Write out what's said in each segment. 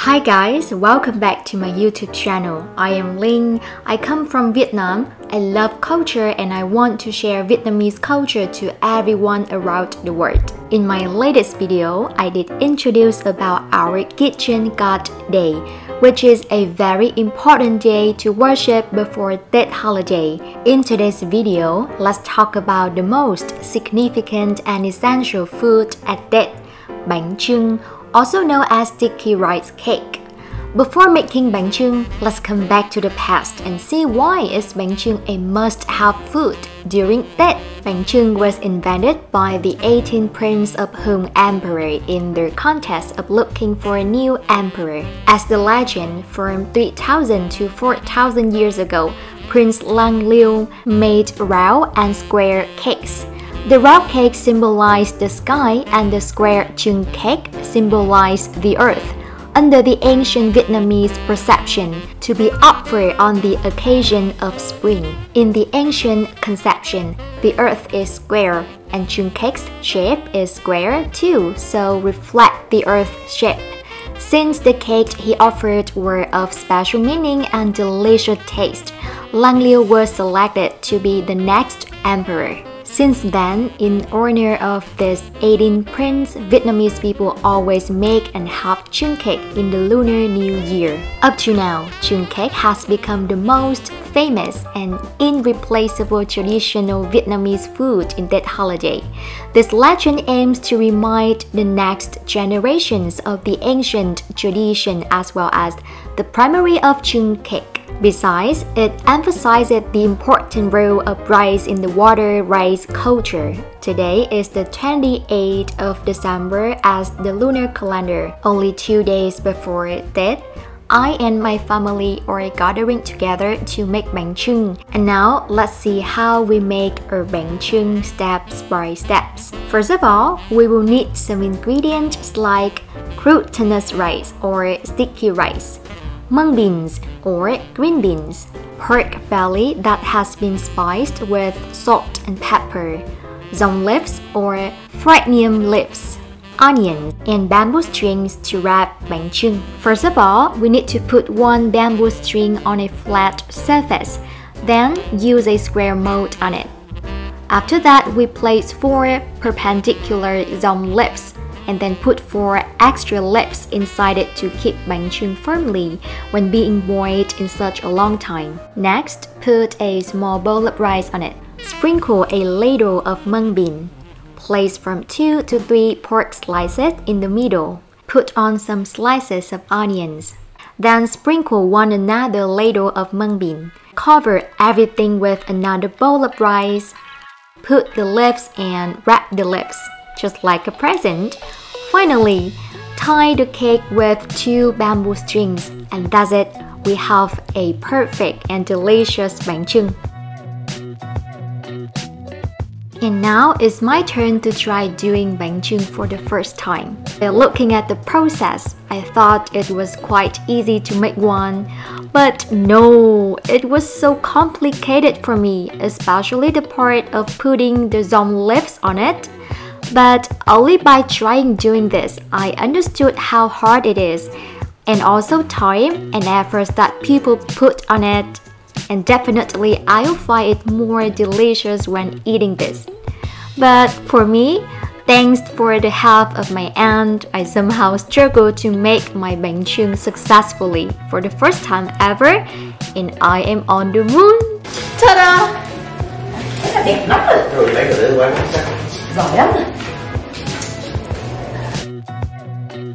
Hi guys, welcome back to my YouTube channel. I am LINH. I come from Vietnam. I love culture and I want to share Vietnamese culture to everyone around the world. In my latest video, I did introduce about our Kitchen God Day, which is a very important day to worship before Tết holiday. In today's video, let's talk about the most significant and essential food at Tết, Bánh Chung, also known as sticky rice cake. Before making Bánh Chung, let's come back to the past and see why is Bánh Chung a must-have food during Tết. Bánh Chung was invented by the 18th Prince of Hung Emperor in their contest of looking for a new emperor. As the legend, from 3,000 to 4,000 years ago, Prince LINH made round and square cakes. The round cake symbolized the sky and the square Chưng cake symbolized the earth, under the ancient Vietnamese perception to be offered on the occasion of spring. In the ancient conception, the earth is square and Chưng cake's shape is square too, so reflect the earth shape. Since the cake he offered were of special meaning and delicious taste, LINH was selected to be the next emperor. Since then, in honor of this 18th prince, Vietnamese people always make and have Chưng cake in the Lunar New Year. Up to now, Chưng cake has become the most famous and irreplaceable traditional Vietnamese food in that holiday. This legend aims to remind the next generations of the ancient tradition as well as the primary of Chưng cake. Besides, it emphasizes the important role of rice in the water rice culture. Today is the 28th of December as the lunar calendar. Only 2 days before Tết, I and my family are gathering together to make Bánh Chung. And now, let's see how we make our Bánh Chung steps by steps. First of all, we will need some ingredients like glutinous rice or sticky rice, mung beans or green beans, pork belly that has been spiced with salt and pepper, giang leaves or phrygium leaves, onions, and bamboo strings to wrap Bánh Chung. First of all, we need to put one bamboo string on a flat surface, then use a square mold on it. After that, we place 4 perpendicular giang leaves and then put 4 extra leaves inside it to keep Bánh Chung firmly when being boiled in such a long time. Next, put a small bowl of rice on it. Sprinkle a ladle of mung bean. Place from 2 to 3 pork slices in the middle. Put on some slices of onions. Then sprinkle one another ladle of mung bean. Cover everything with another bowl of rice. Put the leaves and wrap the leaves, just like a present. Finally, tie the cake with 2 bamboo strings, and that's it. We have a perfect and delicious Bánh Chung. And now it's my turn to try doing Bánh Chung for the first time. Looking at the process, I thought it was quite easy to make one. But no, it was so complicated for me, especially the part of putting the giang leaves on it. But only by trying doing this, I understood how hard it is, and also time and efforts that people put on it. And definitely, I'll find it more delicious when eating this. But for me, thanks for the help of my aunt, I somehow struggled to make my Bánh Chung successfully for the first time ever, and I am on the moon. Ta-da! Cái đẹp lắm rồi. Rồi lấy cái để qua giỏi lắm rồi.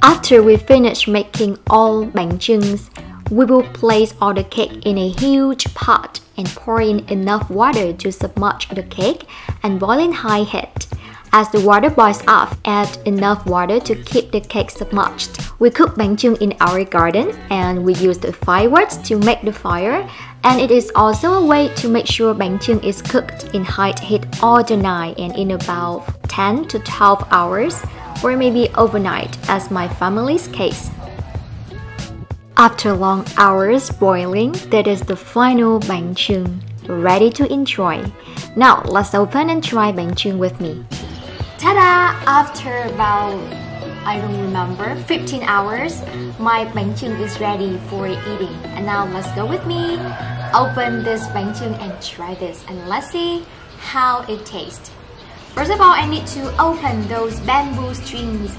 After we finish making all Bánh Chungs, we will place all the cake in a huge pot and pour in enough water to submerge the cake and boil in high heat. As the water boils off, add enough water to keep the cake submerged. We cook Bánh Chung in our garden and we use the fireworks to make the fire, and it is also a way to make sure Bánh Chung is cooked in high heat all the night and in about 10 to 12 hours, or maybe overnight as my family's case. After long hours boiling, that is the final Bánh Chung, ready to enjoy. Now let's open and try Bánh Chung with me. Ta-da! After about I don't remember, 15 hours, my bánh chưng is ready for eating. And now let's go with me, open this bánh chưng and try this. And let's see how it tastes. First of all, I need to open those bamboo strings.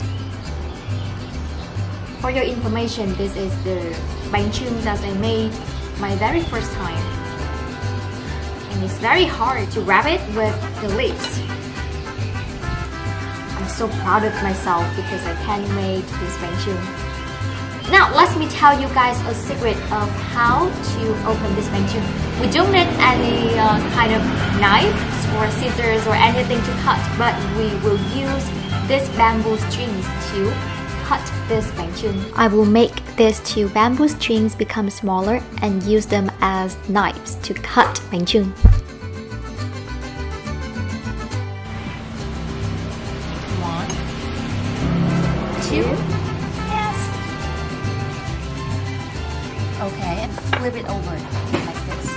For your information, this is the bánh chưng that I made my very first time. And it's very hard to wrap it with the leaves. I'm so proud of myself because I can make this bánh chưng. Now let me tell you guys a secret of how to open this bánh chưng. We don't need any kind of knives or scissors or anything to cut, but we will use this bamboo strings to cut this bánh chưng. I will make these two bamboo strings become smaller and use them as knives to cut bánh chưng. One, two, yes. Okay, and flip it over like this.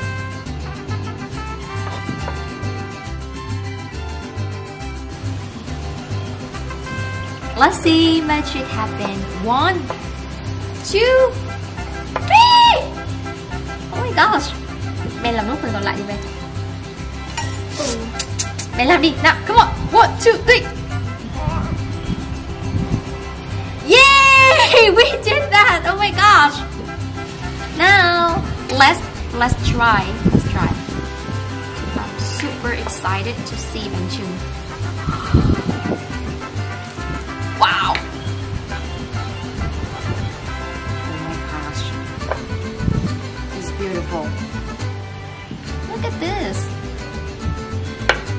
Let's see magic happen. 1, 2, 3. Oh my gosh. Ben làm nốt phần còn lại đi Ben. Ben làm đi. Nào, come on. 1, 2, 3. Yay! We did that. Oh my gosh. Now, let's try. Let's try. I'm super excited to see bánh chưng. Wow! Oh my gosh. It's beautiful. Look at this.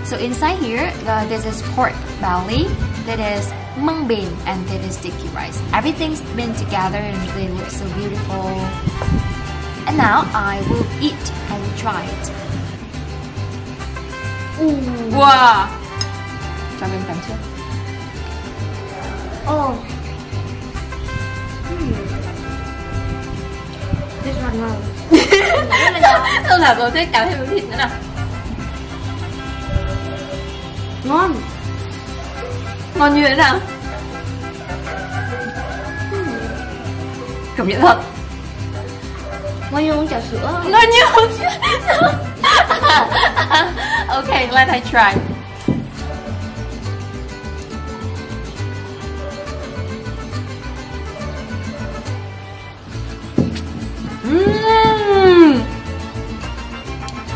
So inside here, this is pork belly, that is mung bean, and that is sticky rice. Everything's been together and they look so beautiful. And now I will eat. I will try it. Ooh, wow! Cho mình cầm trước. Oh. This one ngon. Tôi thảo rồi thích cảm thấy miếng thịt nữa nào. Ngon. Ngon như thế nào? Cảm nhận thật. Ngon như uống trà sữa. Ngon như uống trà sữa. Okay, let I try.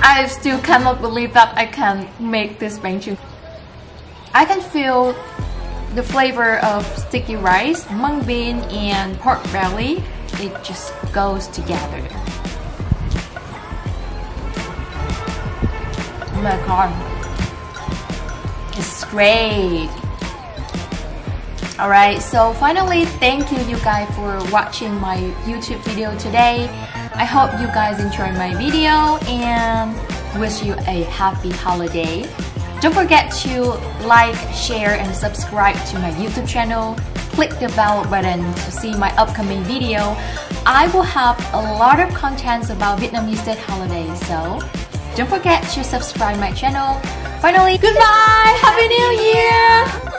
I still cannot believe that I can make this bánh chưng. I can feel the flavor of sticky rice, mung bean, and pork belly. It just goes together. Oh my god, it's great. Alright, so finally, thank you guys for watching my YouTube video today. I hope you guys enjoyed my video and wish you a happy holiday. Don't forget to like, share, and subscribe to my YouTube channel. Click the bell button to see my upcoming video. I will have a lot of contents about Vietnamese Tết holidays, so don't forget to subscribe my channel. Finally, goodbye! Happy New Year!